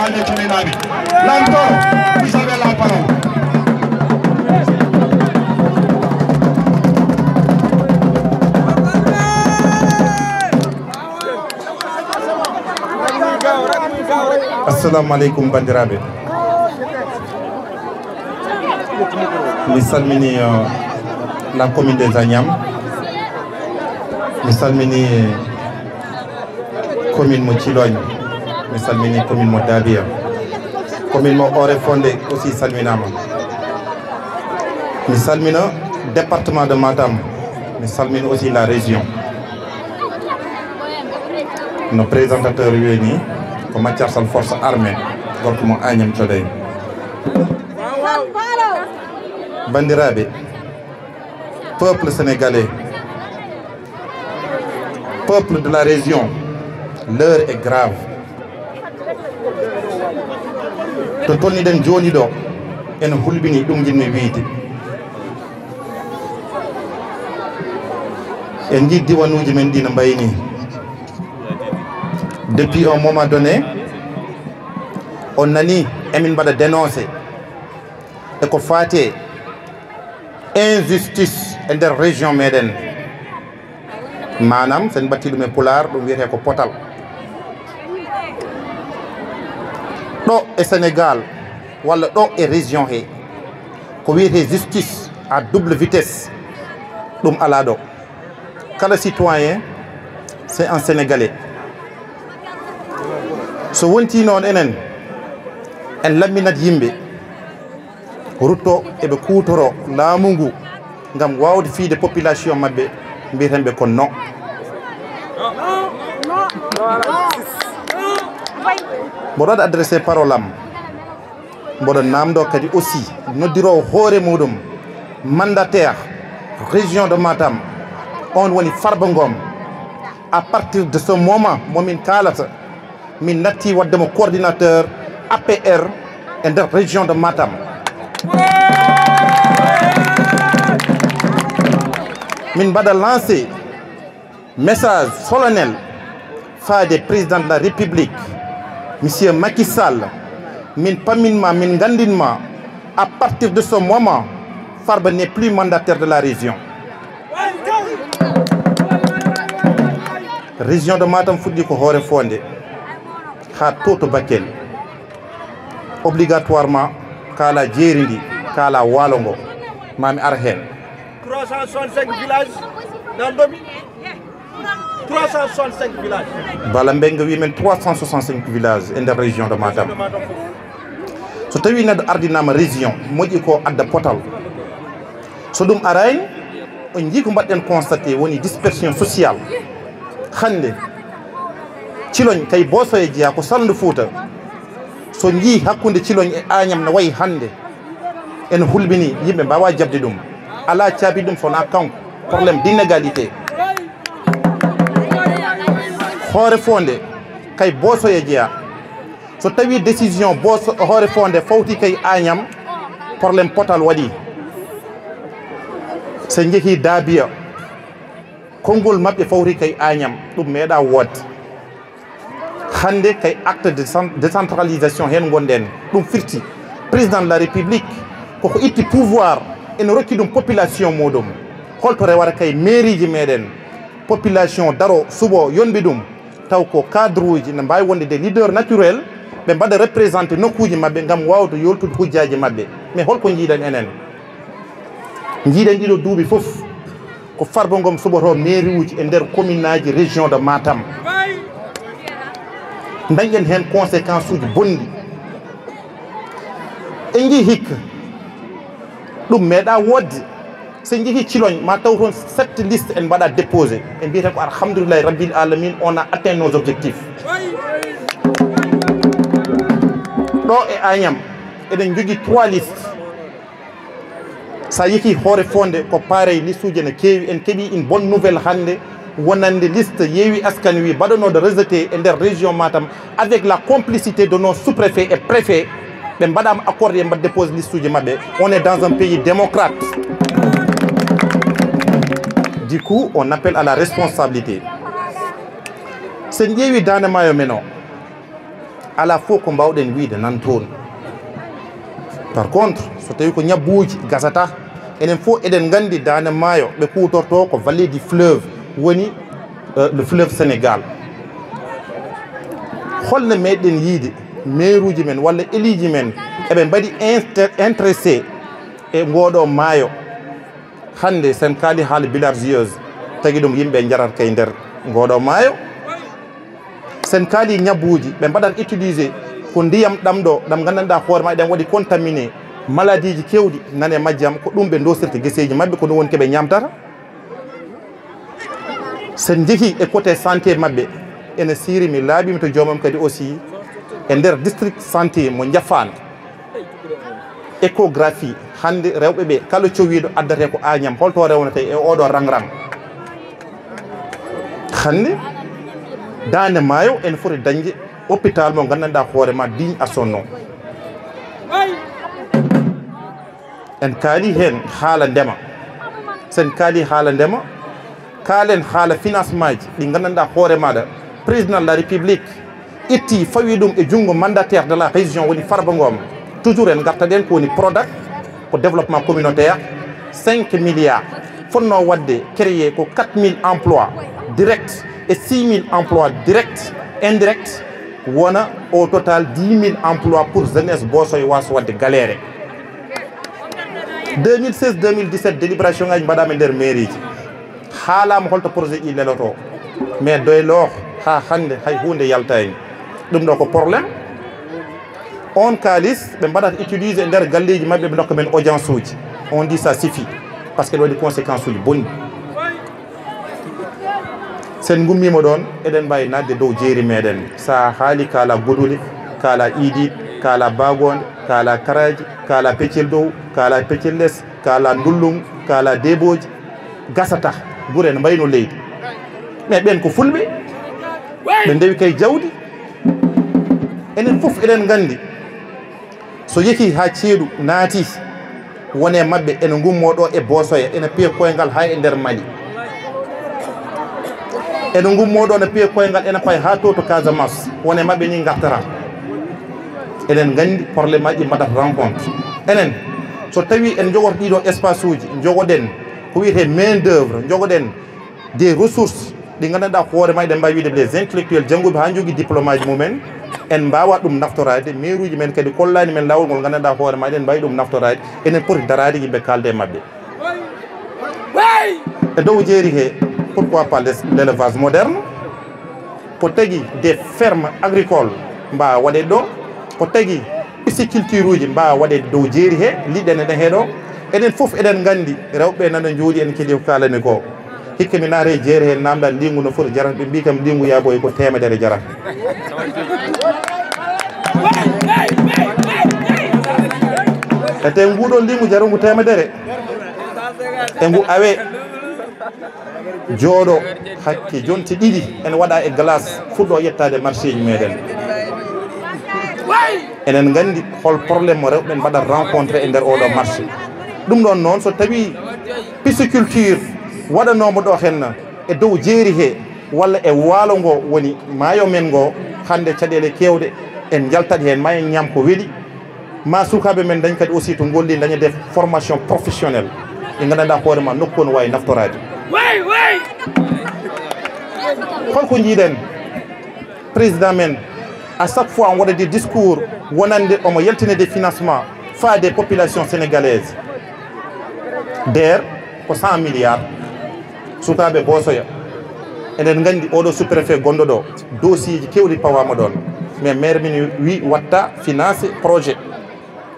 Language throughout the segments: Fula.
haalde tuminaɓe Lamtoro vous avez la parole. Assalamu alaikum bandiraɓe. Mi salmini la commune des Agnam. Mi salmini commune mo Thilogne. Mi salmini commune mo Dabia. Commune mo Oréfondé aussi salminama. Mi salmina département de Matam. Mi salmini aussi la région. Nos présentateurs réunis ko Mathiarsal force armée gorko mo Agnam Thioday. Bandiraɓe, peuple sénégalais, peuple de la région, l'heure est grave. To tolniɗen joni ɗo en hulɓini ɗum jinmi wiide. En jii diwanuji men ɗi no mbayni. Depuis un moment donné, on nani emin mbaɗa dénoncé e ko fate injustice e nder région meɗen. Manam sen batti ɗum e pular ɗum wiyete ko potal. Ɗo e Sénégal walla ɗo e région he ko wiyete justice à double vitesse ɗum ala ɗo. Kala citoyen c'est un Sénégalais. So wonti noon enen en lamminat yimɓe rutto eɓe kutoro laamu ngu ngam wawde fiide population mabɓe mbiyeten ɓe kon non. mboɗo waɗa adressé parole am mboɗo namdo kadi aussi noddirowo hoore muɗum mandataire région de Matam on woni Farba Ngom. À partir de ce moment momin kalata min natti wadde mo coordinateur APR e nder région de Matam. Min mbaɗa lancé message solennel faade président de la République monsieur Macky Sall min pamminma min gandinma à partir de ce moment Farba n'est plus mandataire de la région. Région de Matam fuɗɗi ko Oréfondé ha to Bakel obligatoirement kala jeeri ndi kala waalo ngo mami ar hen. 365 villages dans Domi. 365 villages. Bala Mbengue wi men 365 villages in nder région de Matam. So tawi neɗɗo ardinama région moƴƴi ko adda potal. So ɗum arayni on jii ko mbaɗɗen constaté woni dispersion sociale. Hande Thilogne kay Bosoye jeeya ko Saldu Fouta. So jii hakkunde Thilogne e Agnam no wayi hande en hulɓini yimɓe mbawa jabde ɗum. Ala caabi ɗum sona kanko probléme d'inégalité. Oréfondé kay Bosoye jeeya so tawi décision Oréfondé fawti kay Agnam probléme potal waɗi. So jeehi Dabia konngol maɓɓe fawti kay Agnam ɗum meeɗa wodde. Hande kay acte de décentralisation hen gonɗen ɗum firti président de la République koko itti pouvoir ene rokki ɗum population muɗum holto rewata kay mairie ji meɗen population daro suɓo yonɓe ɗum taw ko cadre uji ne mbawi wonde des leaders naturels ɓe mbaɗa représenté nokkuji mabɓe gam wawde yoltude hujjaji mabɓe. Mais holko jiiɗen enen jiiɗen ɗiɗo duuɓi foof ko Farba Ngom suɓoto mairie uji e nder commune aji région de Matam. Dañƴen hen conséquence uji bonɗi en jii hikka ɗum meeɗa wodde. So jeehi Thilogne ma taw toon 7 liste en mbaɗa déposé en mbiyata ko alhamdoulillahi rabbil alamin on a atteint nos objectifs. ɗo e Agnam eɗen jogui 3 listes. Sa yeehi Oréfondé ko pareil liste uji ne keewi en keeɓi une bonne nouvelle hande wonande liste Yewwi Askan Wi mbaɗanoɗo rejeté e nder région Matam avec la complicité de nos sous-préfets et préfets ɓe mbaɗama accordé mbaɗa dépose liste uji mabɓe. On est dans un pays démocrate. Du coup on appelle à la responsabilité. Sen ƴeewi Dande Maayo men o ala fof ko mbawɗen wiide nan toon. Par contre so tawi ko ñabbuuji gasata enen fof eɗen nganndi Dande Maayo ɓe kuutorto ko vallée du fleuve woni le fleuve Sénégal. Holno meɗen yiide maire uji men walla éliji men eɓe mbaɗi intéressé e ngoɗo maayo. Hande sen kaali haala bilhargieuse tagi ɗum yimɓe jarat kay nder ngoɗo maayo. Sen kaali ñabbuuji ɓe mbaɗat utiliser ko ndiyam ɗam ɗo ɗam gandanɗa hoore ma eɗen waɗi contaminé maladie ji kewɗi nane majjam ko ɗum ɓe dosirta gueseji mabɓe ko ɗum woni keɓe ñamtata. Sen jeehi e côté santé mabɓe ene sirimi laaɓimi to joomum kadi aussi e nder district santé mo Ndiafane échographie hande rewɓe ɓe kala cowiɗo addate ko Agnam holto rewnete e oɗo rangrang. Hande Dande Maayo ene foti dañde hôpital mo gandanɗa hoorema digne à son nom. En kaali hen haala ndema. Sen kaali haala ndema kaalen haala financement ji ɗi gandanɗa hoore maɗa président de la république itti fawi ɗum e junngo mandataire de la région woni Farba Ngom. Toujours en garta ɗen ko woni Prodac ko développement communautaire 5 milliards fonno wadde créé ko 4000 emplois directs et 6000 emplois directs indirects wona au total 10 000 emplois pour jeunesse Bosoye waso wadde galéré. 2016 2017 délibération ngaji mbaɗama nder mairie ji haalama holto projet ɗi leloto mais doyloo ha hande hay hunde yaltani ɗum ɗo ko probléme. On kalis ɓe mbaɗata utiliser e nder galleji mabɓe ɓe dokka men audience uji. On dit ça suffit par ce que ɗo waɗi conséquence uji bonni. Sen gummima ɗon eɗen mbawi nadde dow jeeri meɗen sa haali kala Goduli kala Idit kala Bagonde kala Karaji kala Peccel Dow kala Peccel Less kala Ndullum kala Deboji gasata gure ne mbayno leydi mais ɓen ko fulɓe ɓe ndewi kay jawdi. Enen fof eɗen nganndi so yeki ha ceeɗu naati wone mabɓe ene gummoɗo e Bosoye ene piya koyngal ha e nder Mali ene gummoɗo ne piya koyngal ene pay ha to Casamance wone mabɓe ni gartata. Eɗen nganndi probléme aji mbaɗat rencontre. Enen so tawi en jogoto ɗiɗo espace uji jogoɗen ko wiyete main d'œuvre jogoɗen des ressources ɗi gandanɗa hoore ma eɗen mbawi wiide les intellectuels jannguɓe ha jogui diplôme aji mumen en mbawa ɗum naftorade maire uji men kadi kollani men lawol ngol gandanɗa hoore ma eɗen mbawi ɗum naftorade enen poti darade yimɓe kalde mabɓe e dow jeeri he. Pourquoi pas l'élevage moderne ko tagui des fermes agricoles mbawa waɗe ɗo ko tagui pisciculture uji mbawa waɗe dow jeeri he liɗɗen eɗen heeɗo. Enen fof eɗen nganndi rewɓe nana jooɗi en kedi ko kalani ko hikka mi naare jeere hen namdal lingu no foti jarata ɓe mbi kam lingu yaaboye ko temedere jarata. e te nguɗo lingu jarangu temedere e ngu awe jooɗo hakke jonti ɗiɗi ene waɗa e glace fuɗɗo yettade marché ji meɗen. Enen nganndi hol probléme mo rewɓe mbaɗat rencontré e nder oɗo marché. ɗum ɗon noon so tawi pisciculture waɗanomo ɗo hen e dow jeeri he walla e waalo ngo woni maayo men ngo hande caɗele kewɗe en jaltat hen ma en ñam ko weeli ma sukaɓe men dañ kadi aussi to golli daña def formation professionnelle ɗi gandanɗa hoore ma nokku no wawi naftorade. holko jiiɗen président men à chaque fois on waɗa des discours wonande omo yaltine des financements fa des populations sénégalaises DER ko 100 milliards sukaɓe Bosoya eɗen nganndi oɗo sous-préfet gonɗo ɗo dossier ji kewɗi pawama ɗon mais maire min wi watta financé projet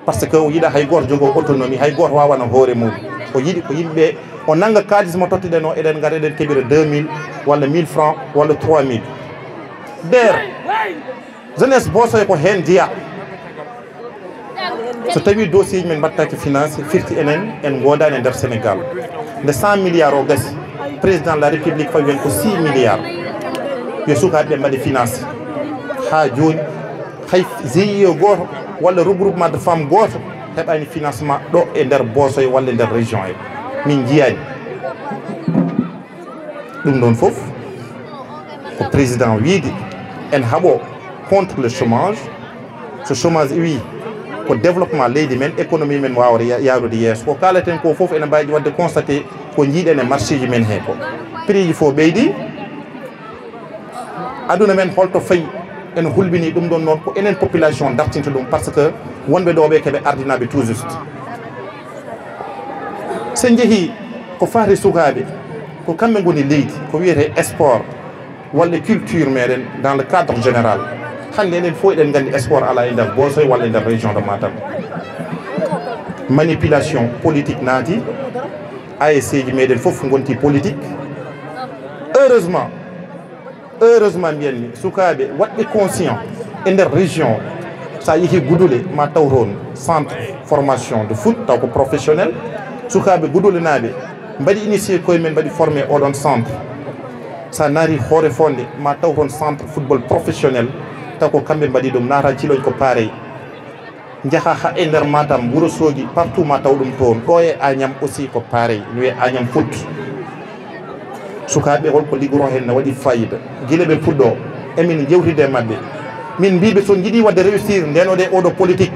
par ce que o yiɗa hay goto jogo autonomie hay goto wawana hoore mum o yiɗi ko yimɓe o nanga kalis mo tottuɗen o eɗen gara eɗen keɓira 2000 walla 1000 francs walla 3000 DER jeunesse Bosoya ko hen jeeya. So tawi dossier ji men mbattaki financé firti enen en godani e nder Sénégal nde 100 milliards o gasi président de la république fawi hen ko 6 milliards yo sukaɓe ɓe mbaɗi financé ha joni hay GIE goto walla regroupement de femmes goto heɓani financement ɗo e nder Bosoye walla e nder région he min jiyani. ɗum ɗon foof ko président wiide en haaɓo contre le chômage. Ce chômage, oui, pour le développement de l'économie, il y a des choses. Pour que faut constater qu'on y a des marchés. Prix, il faut bédi. Aduna men holto fay en hulbini dum don non ko enen population dartinta dum parce que wonbe do be kebe ardinabe tout juste se jehi ko faari sukabe ko kambe ngoni leydi ko wiete sport wala culture meden dans le cadre général hande enen fo eden gandi sport ala e der Bosoy wala e der région de Matam manipulation politique naati ASC ji meden fof gonti politique heureusement bien ni sukabe wadde conscient e der région sa yehi gudule ma tawron centre formation de foot taw ko professionnel sukabe gudule nabe mbadi initier koy men mbadi former odon centre sa nari hore fonde ma tawron centre football professionnel taw ko kambe mbadi dum nata ciloñ ko pareil jaha ha e der Matam wuro sogi partout ma taw dum ton do e Agnam aussi ko pareil ni Agnam foot sukabe holko ligoro hen na wadi fayida gilebe puddo emin jewtide mabbe min bibe so jidi wadde réussir ndeno de odo politique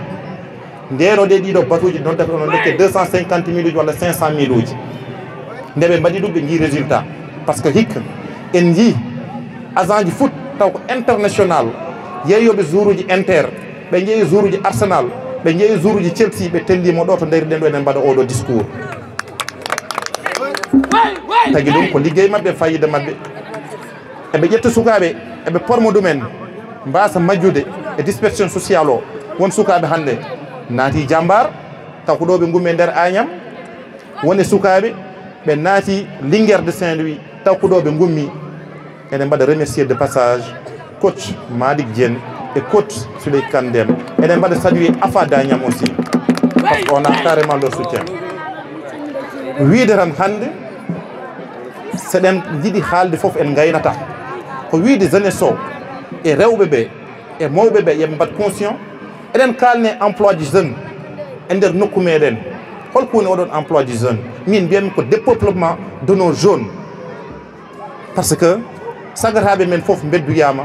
ndeno de dido batuji don tato non lekke 250 000 wala 500 000 uji ndebe mbadi dubbe ngi résultat parce que hik en ji agent ji foot taw ko international yeyobe jouruji Inter be jeeyi jouruji Arsenal be jeeyi jouruji Chelsea be tellimo do to nder den do en bada odo discours tagi dum ko liggey mabbe fayida mabbe e be jetta sukabe e be pormo dumen mbasa majjude e dispersion sociale o won sukabe hande naati jambar taw ko do be ngumme der Agnam woni sukabe be naati Linguère de Saint-Louis taw ko do be ngummi enen bada remercier de passage coach Malik Diène et coach Souley Kandem enen bada saluer Afa Dagnam aussi parce qu'on a carrément leur soutien wiide tan hande seɗen jiɗi haalde fof en gaynata ko wiide jeunesse o e rewɓe ɓe e mawɓe ɓe yoɓe mbat conscient eɗen kalne emploi du jeune e nder nokku meɗen holko woni oɗon emploi du jeune min mbiyami ko dépeuplement de nos jeunes par ce que sagataɓe men fof bedduyama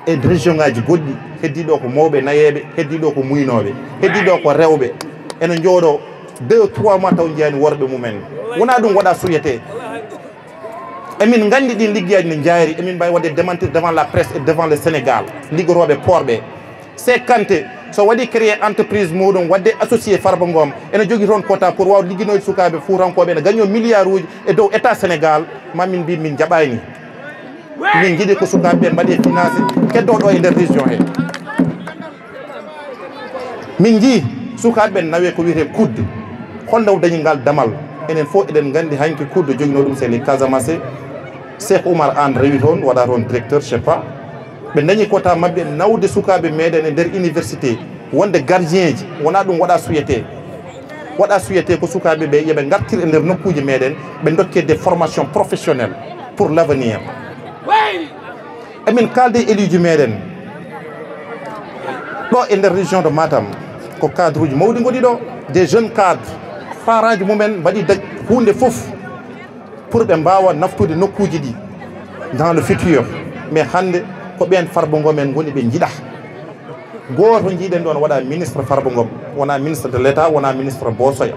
e région ngaji goɗɗi heddiɗo ko mawɓe nayeɓe heddiɗo ko muynoɓe heddiɗo ko rewɓe ene jooɗo 2-3 mois taw jiyani worɓe mumen wona ɗum waɗa suyete emin gandi ɗin liggueyaji ne jaari emin mbawi wadde démentir devant la presse et devant le Sénégal liggoroɓe porɓe c'est Kanté so waɗi créé entreprise muɗum wadde associé Farba Ngom ene jogui toon quota pour wawde ligginoyde sukaɓe fuurankoɓe ene gagno milliard uji e dow état Sénégal mamin mbi min jaɓani min jiiɗi ko sukaɓe ɓe mbaɗi financé keddoɗo e nder région he min jii sukaɓe ɓe nawe ko wiyete kudde holno dañingal damal enen fof eɗen gandi hanki kudde jogino ɗum c'est les Casamance Cheikh Oumar Anne rewi toon waɗa toon directeur je sais pas ɓe dañi quota mabɓe nawde sukaɓe meɗen e nder université wonde gardien ji wona ɗum waɗa suyete ko sukaɓe ɓe yooɓe gartir e nder nokkuji meɗen ɓe dokke des formations professionnelles pour l'avenir emin kalde éluji meɗen ɗo e nder région de Matam ko cadre uji mawɗi goɗi ɗo des jeunes cadres parents ji mumen mbaɗi hunde fof pour ɓe mbawa naftude nokkuji ɗi dans le futur mais hande ko ɓen Farba Ngom en goni ɓe jiiɗa goto jiiɗen ɗon waɗa ministre Farba Ngom wona ministre de l'état wona ministre Bosoya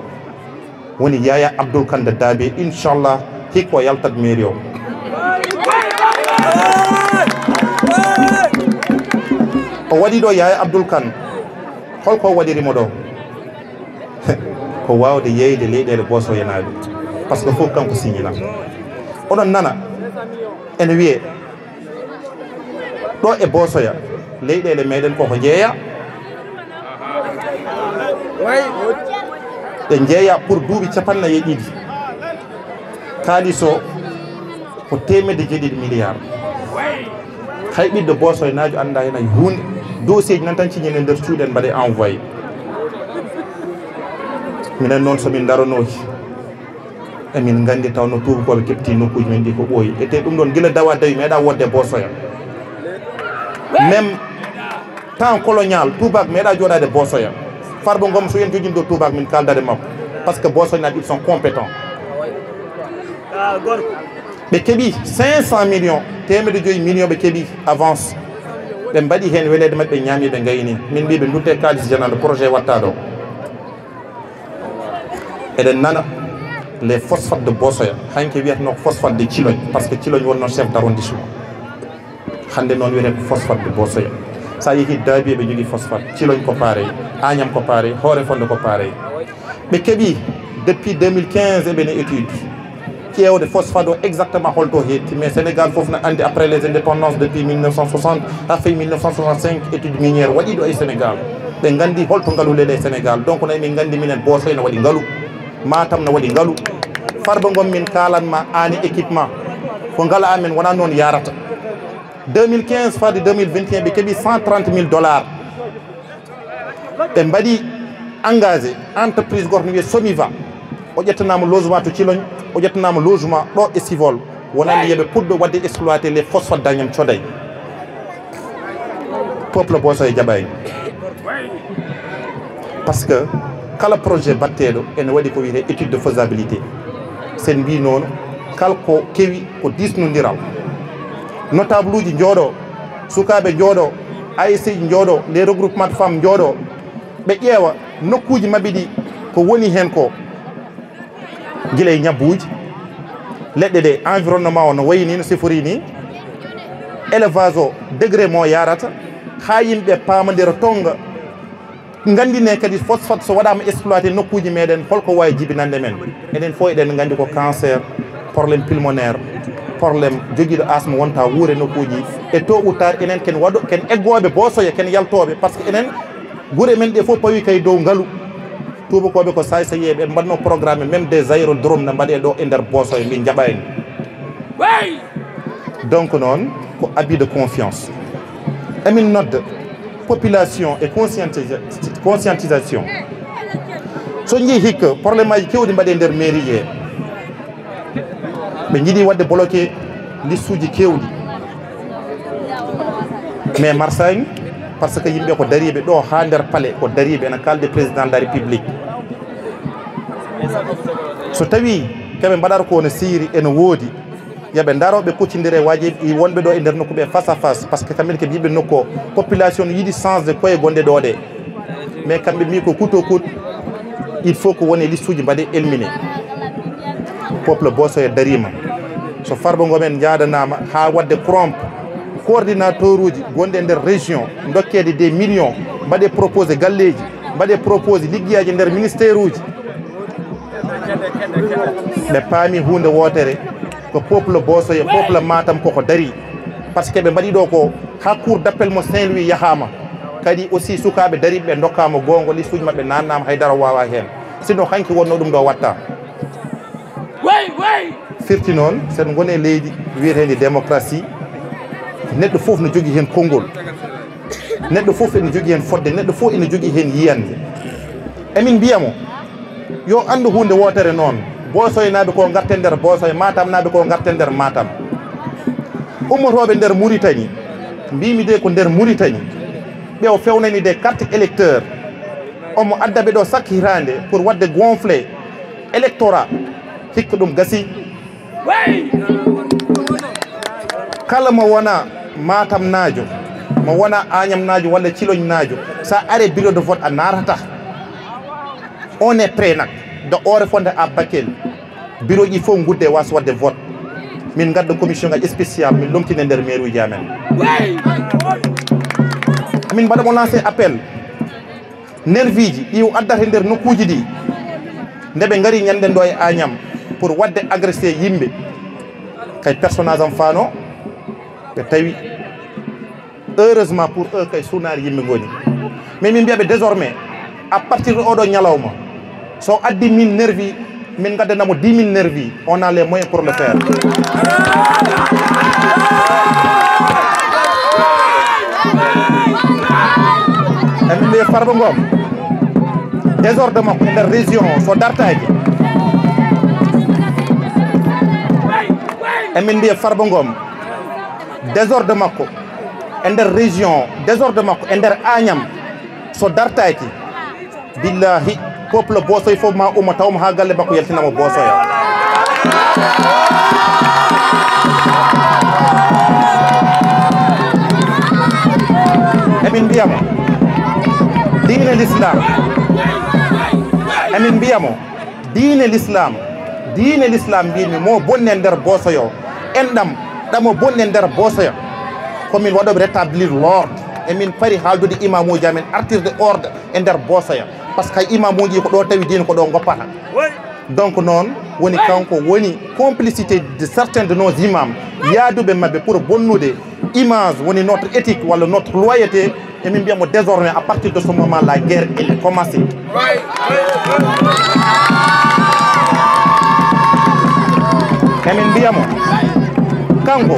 woni Yaya Abdoul Kane de Dabé inchallah hikko yaltat mairie o o waɗi ɗo Yaya Abdoul Kane holko waɗirimo ɗo ko wawde yeyde leyɗele Bosoyanaɓe par ce que fof kanko signina oɗon nana ene wiye ɗo e Bosoya leyɗele meɗen koko jeeya ɗe jeeya pour duuɓi 50 kalis o ko 1.7 milliards hay ɓiɗɗo Bosoyanajo anda hen hay hunde dossier ji nan tan ciñene nder cuuɗen mbaɗe envoyé minen noon somin daronoki emin gandi taw no tubakoɓe kepti nokkuji men ɗi ko ɓooyi ete ɗum ɗon guila dawa dawi meeɗa wodde Bosoya même temps colonial tubak meeɗa joɗade Bosoya Farba Ngom so yen jojini ɗo tubak min kaldade makko par ce que Bosoyanaɓe ils sont compétents ɓe keeɓi 500 millions 500 millions ɓe keeɓi avance ɓe mbaɗi hen welede mabɓe ñaami ɓe gayni min mbi ɓe dutte kalis janande projet watta ɗo eɗen nana les phosphates de Bosoya hanke wiyatno phosphate de Thilogne par ce que Thilogne wonno chef d' arrondissement hande noon wiyete ko phosphate de Bosoya sa yeehi Daabi ɓe jogui phosphate Thilogne ko pareil Agnam ko pareil Horefonde ko pareil ɓe keeɓi depuis 2015 eɓene étude ƴewde phosphate o exactement holto hetti mais Sénégal foof ne andi après les indépendances depuis 1960 ha fayi 1965 étude miniére waɗi ɗo e Sénégal ɓe gandi holto ngaalulede e Sénégal donc nayi min gandi minen Bosoya ne waɗi ngaalu Matam ne waɗi ngaalu Farba Ngom min kalanma ani équipement ko ngala amen wona noon yarata 2015 fade 2021 ɓe keeɓi $130,000 ɓe mbaɗi engagé entreprise goto no wiye Somiva o ƴettanama logement to Thilogne o ƴettanama logement ɗo e Civol wonani yeɓe puɗɗo wadde exploité les phosphates d'Agnam Thioday peuple Bosoya jaɓani parce que kala projet batteɗo ene waɗi ko wiyete étude de faisabilité sen mbi noon kala ko kewi ko disnodiral notable uji jooɗo sukaɓe jooɗo ASC ji jooɗo les regroupement de femmes jooɗo ɓe ƴeewa nokkuji mabɓe ɗi ko woni hen ko guila e ñabbuji leɗɗe ɗe environnement o no wayi ni no sifori ni élevage o degré mo yarata ha yimɓe paamodira tonga gandine kadi phosphate so waɗama exploité nokkuji meɗen holko wawi jibinande men enen fof eɗen gandi ko cancer probléme pulmonaire probléme joguiɗo asma wonta wuure nokkuji e tôt ou tard enen ken waɗo ken eggoɓe Bosoya ken yaltoɓe par ce que enen guure men ɗe fof pawi kay dow ngaalu tubakoɓe ko say yeɓe mbaɗno programme même des aérodrome ne mbaɗe ɗo e nder Bosoya min jaɓani donc noon ko abus de confiance emin nodda population et conscientisation so jii hikka probléme aji kewɗi mbaɗe nder mairie he ɓe jiiɗi wadde bloqué liste uji kewɗi mais marsani par ce que yimɓe ko dariɓe ɗo ha nder palais ko dariɓe ene kalde président de la république so tawi keɓe mbaɗata ko no siiri ene woodi yooɓe daroɓe kuccodire wajiɓe wonɓe ɗo e nder nokku ɓe face à face par ce que kamɓe keɓe yiɓe nokku o population no yiiɗi changde koye gonɗe ɗo ɗe mais kamɓe mbi ko coûte au coûte il faut ko woni liste uji mbaɗe éliminé peuple Bosoya darima so Farba Ngom en jadanama ha wadde corrompe coordinateur uji gonɗe e nder région dokkede des millions mbaɗe proposé galleji mbaɗe proposé ligguiyaji nder ministére uji ɓe paami hunde wotere ko peuple Bosoya peuple Matam koko dari par ce que ɓe mbaɗi ɗo ko ha cour d' appel mo Saint-Louis yahama kadi aussi sukaɓe dariɓe ɓe dokkama gongo liste uji mabɓe nannama haydara wawa hen sinon hanki wonno ɗum ɗo watta firti noon sen gone leydi wiyetedi démocratie neɗɗo fof no jogui hen konngol neɗɗo fof ene jogui hen fodde neɗɗo fof ene jogui hen yiyande emin mbiyamo yo andu hunde wotere noon Bosoya naɓe ko garten nder Bosoya Matam naɓe ko garten nder Matam ummotoɓe nder Mauritanie mbimi de ko nder Mauritanie ɓe o fewnani de carte électeur omo addaɓe ɗo sakki hirande pour wadde gonflé électorat hikka ɗum gasi kala mo wona Matam najo mo wona Agnam najo walla Thilogne najo sa are bureau de vote a narata on est prêt nak de Oréfondé à Bakel bureau ji fof gudde wasa wadde vote min gadda commission ngaji spécial min lomtine nder maire uji amen min mbaɗamo lancé appel nervi ji ɗi addata nder nokkuji ɗi nde ɓe ngari ñanden ɗo e Agnam pour wadde agressé yimɓe kay personnage am fano ɓe tawi heureusement pour eux kay sunari yimɓe goni mais min mbiyaɓe désormais à partir de oɗo ñalawma so addi min nervi min gaddanamo 10 000 nervi on a les moyens pour le faire emin mbiya Farba Ngom désordre makko e nder région o so dartaki emin mbiya Farba Ngom désordre makko e nder région désordre makko e nder Agnam so dartaki billahi peuple Bosoya fof ma umma tawmo ha galle makko yaltinamo Bosoya emin mbiyamo diine l'islam emin mbiyamo diine l'islam mbimi mo bonne nder bosoyo endam ɗamo bonne nder bosoyo komin waɗoɓe rétablir l'ordre emin pari haaldude imamuji amen artirde ordre e nder bosoya par ce que imamuji ko ɗo tawi diine ko ɗo goppata donc noon woni kanko woni complicité de certains de nos imams yaaduɓe mabɓe pour bonnude image woni notre éthique walla notre loyauté emin mbiyamo désormais à partir de ce moment la guerre elle est commencée emin mbiyamo kanko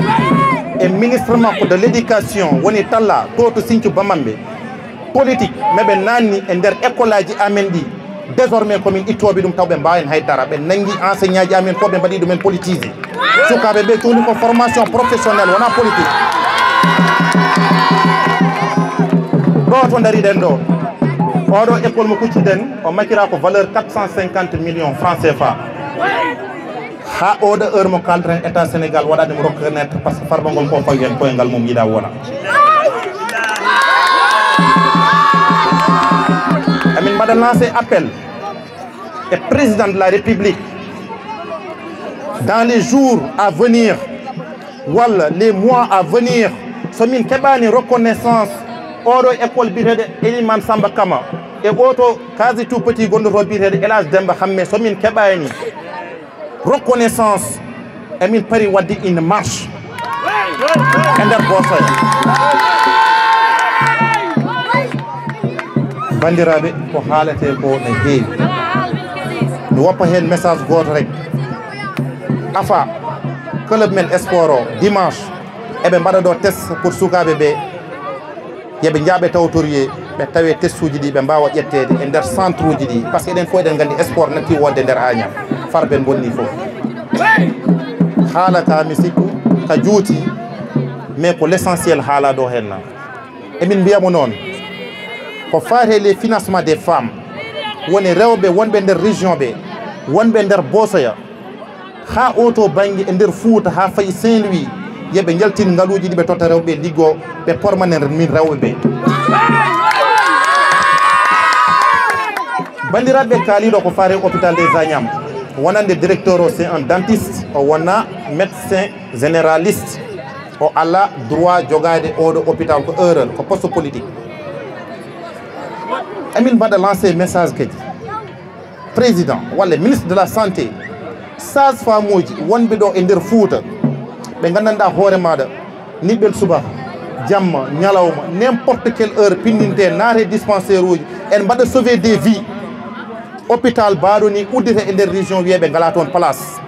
e ministre makko de l'éducation woni talla to to Sinthiou Bamambé politique meɓe nanni e nder école aji amen ɗi désormais komin ittoɓe ɗum taw ɓe mbawen haydara ɓe nangui enseignant ji amen fof ɓe mbaɗi ɗumen politisé sukaɓe ɓe cohli ko formation professionnelle wona politique ɗo to dariɗen ɗo oɗo école mo kucciɗen o makira ko valeur 450 millions francs CFA ha oɗo heure mo kalten état Sénégal waɗani mo reconnaître par ce que farba ngol ko fawi hen koyngal mum yiɗa wona amin mbaɗa lancé appel et président de la République dans les jours à venir walla les mois à venir somin keɓani reconnaissance oɗo école biyeteɗo Elimane Samba Kama e oto case tout petit gonɗoto biyeteɗo Elage Demba Hamme somin keɓani reconnaissance emin pari wadde une marche e nder Bosoya bandiraɓe ko haalete ko ne heewi mi woppa hen message goto rek afa club men sport o dimanche eɓe mbaɗa ɗo test pour sukaɓe ɓe yooɓe jaaɓe tawtorier ɓe tawe test uji ɗi ɓe mbawa ƴettede e nder centre uji ɗi par ce que eɗen fof eɗen gandi sport natti wonde nder Agnam farɓe bonni fof haala ka mi sikku ka juuti mais ko l' essentiel haala ɗo henna emin mbiyamo noon ko faate les financement des femmes woni rewɓe wonɓe nder région ɓe wonɓe nder Bosoya ha oto banggue e nder Fouta ha fayi Saint-Louis yooɓe jaltin ngaluji ɗi ɓe totta rewɓe liggo ɓe pormanen min rewɓe ɓe bandiraɓe kaaliɗo ko faate hôpital des Agnam wonande directeur o c'est un dentiste o wona médecin généraliste o ala droit jogade oɗo hôpital ko erreur ko poste politique amin mbaɗa lancé message kadi président walla ministre de la santé sage femme uji wonɓe ɗo e nder Fouta ɓe gandanɗa hoore maɗa niɓɓel subaka jamma ñalawma n'importe quelle heure pinninte naate dispensaire uji en mbaɗa sauver des vies hôpital mbaɗo ni uddite e nder région wiyeɓe ngala toon place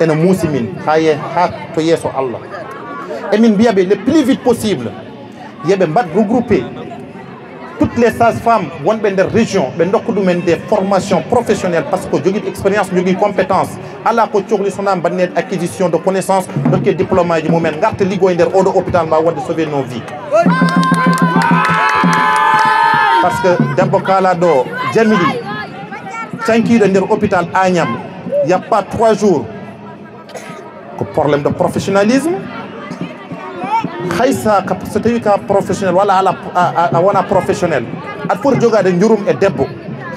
ene muusi min ha to yeeso Allah emin mbiyaɓe le plus vite possible yeɓe mbaɗ regroupé toutes les sages-femmes wonɓe nder région ɓe dokka ɗumen des formations professionnelles par ce que joguiɓe expérience jogui compétence ala ko cohli sona mbaɗnede acquisition de connaissance dokke diplôme aji mumen garta liggoye nder oɗo hôpital mbawa wadde sauver nos vies par ce que debbo kalaɗo Jamili cankiɗo nder hôpital Agnam y a pas 3 jours ko problème de professionnalisme haysa so tawi ka professionnel walla ala a wona professionnel aɗa foti jogade jurum e debbo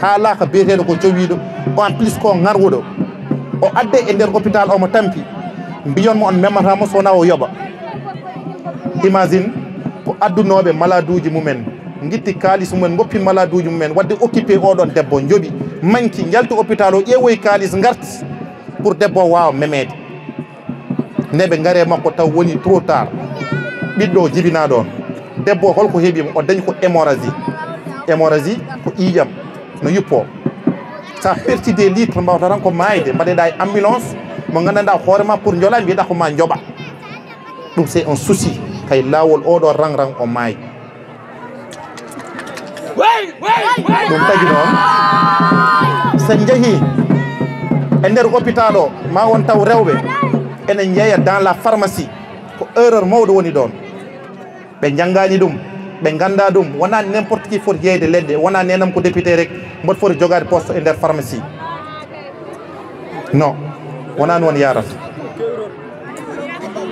haala ka biyeteɗo ko jowiɗo en plus ko garwuɗo o adde e nder hôpital omo tampi mbiyonmo on mematamo sowona o yooɓa imagine ko addunoɓe malade uji mumen guitti kalis mumen goppi malade uji mumen wadde occupé oɗon debbo jooɓi manki jalti hôpital o ƴeewoy kalis garti pour debbo o wawa memede nde ɓe gaare makko taw woni trop tard ɓiɗɗo jibina ɗon debbo holko heeɓimo o dañi ko hémorragie ko ƴiƴam no yuppo sa perti des litres mbawta tan ko mayde mbaɗeɗa e ambulance mo gandanɗa hoorema pour joola mbiyeɗa ko ma jooɓa ɗum c'est un souci kay lawol oɗo rang o maayi ɗum tagi noon sen jeehi e nder hôpital o ma won taw rewɓe ene jeeya dans la pharmacie ko erreur mawɗo woni ɗon ɓe janggani ɗum ɓe ganda ɗum wona n'importe qui foti yeyde leɗɗe wona nenam ko député rek mboɗo foti jogade poste e nder pharmacie non wona noon yarata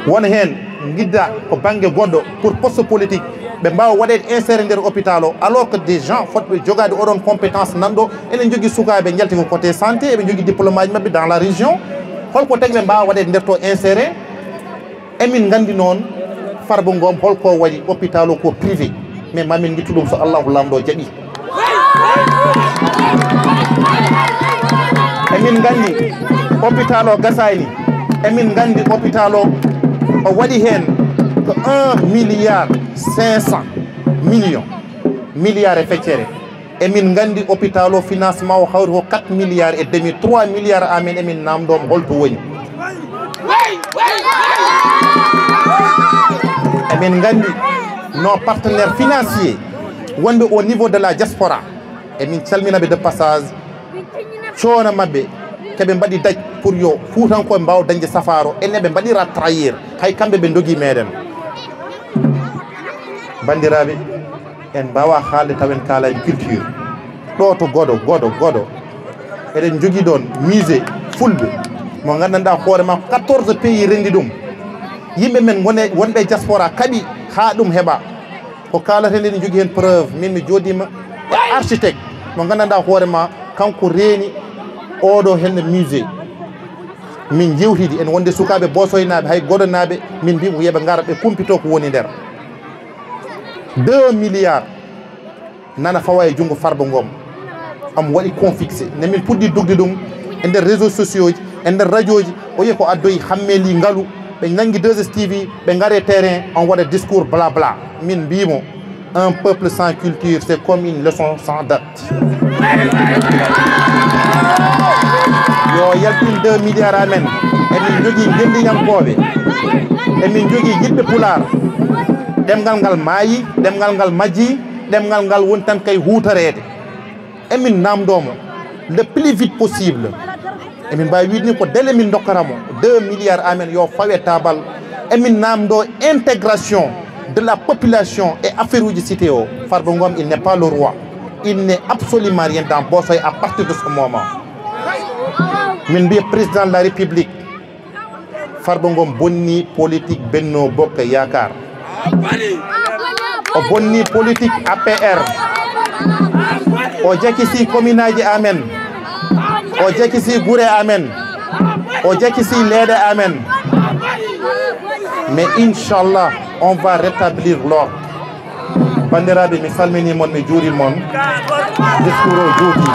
wona hen guidda ko banggue goɗɗo pour poste politique ɓe mbawa waɗede inséré nder hôpital o alors que des gens fotɓe jogade oɗon compétence nanɗo enen jogui sukaɓe jalti ko côté santé eɓe jogui diplôme aji mabɓe dans la région holko tagui ɓe mbawa waɗede nder to inséré emin gandi noon Farba Ngom holko waɗi hôpital o ko privé mais mamin guittu ɗum so Allahu lamɗo jaaɓi emin gandi hôpital o gasani emin gandi hôpital o waɗi hen ko 1,5 milliard milliards e feccere emin gandi hôpital o financement o hawri ko 4 milliards et demi 3 milliards amen emin namdom holto woni emin gandi nos partenaires financiers wonɓe au niveau de la diaspora emin calminaɓe de passage coono mabɓe keɓe mbaɗi daj pour yo fuutankoɓe mbawa dañde safaro enne ɓe mbaɗira trahir hay kamɓe ɓe dogui meɗen bandiraɓe en mbawa haalde tawen kalani culture ɗo to goɗo eɗen jogui ɗon musée fulɓe mo gandanɗa hoorema 14 pays rendi ɗum yimɓe men wonɓe diaspora kaaɓi ha ɗum heeɓa ko kalate nde ne jogui hen preuve min mi joɗima e architecte mo gandanɗa hoorema kanko reeni oɗo henne musée min jewtidi en wonde sukaɓe bosoynaɓe hay goɗonaɓe min mbimo yooɓe gara ɓe kumpito ko woni nder 2 milliards nana fawa e junggo Farba Ngom am waɗi confixé nde min puɗɗi dugde ɗum e nder réseaux sociaux ji e nder radio ji o yi ko addoyi hammeli ngaalu ɓe nangi 2STV ɓe gaare terrain on waɗa discours bla bla min mbimo un peuple sans culture c'est comme une leçon sans date yo yaltin 2 milliards amen emin jogui gendinyankoɓe emin jogui yiɗɓe pular ɗemgal ngal maayi ɗemgal ngal majji ɗemgal ngal woni tan kay huutorede emin namdomo le plus vite possible emin mbawi wiide ni ko délai min dokkaramo 2 milliards amen yo fawe tabal emin namdo intégration de la population et affaire uji cité o Farba Ngom il n'est pas le roi il n'est absolument rien dans Bossoy à partir de ce moment min mbiya président de la république Farba Ngom bonni politique Benno Bokk Yaakaar o bonni politique APR o jakisi commune aji amen o jakisi gure amen o jakisi leede amen mais inchallah on va rétablir l'ordre bandiraɓe mi salmini mon mi juuri mon discours o juuti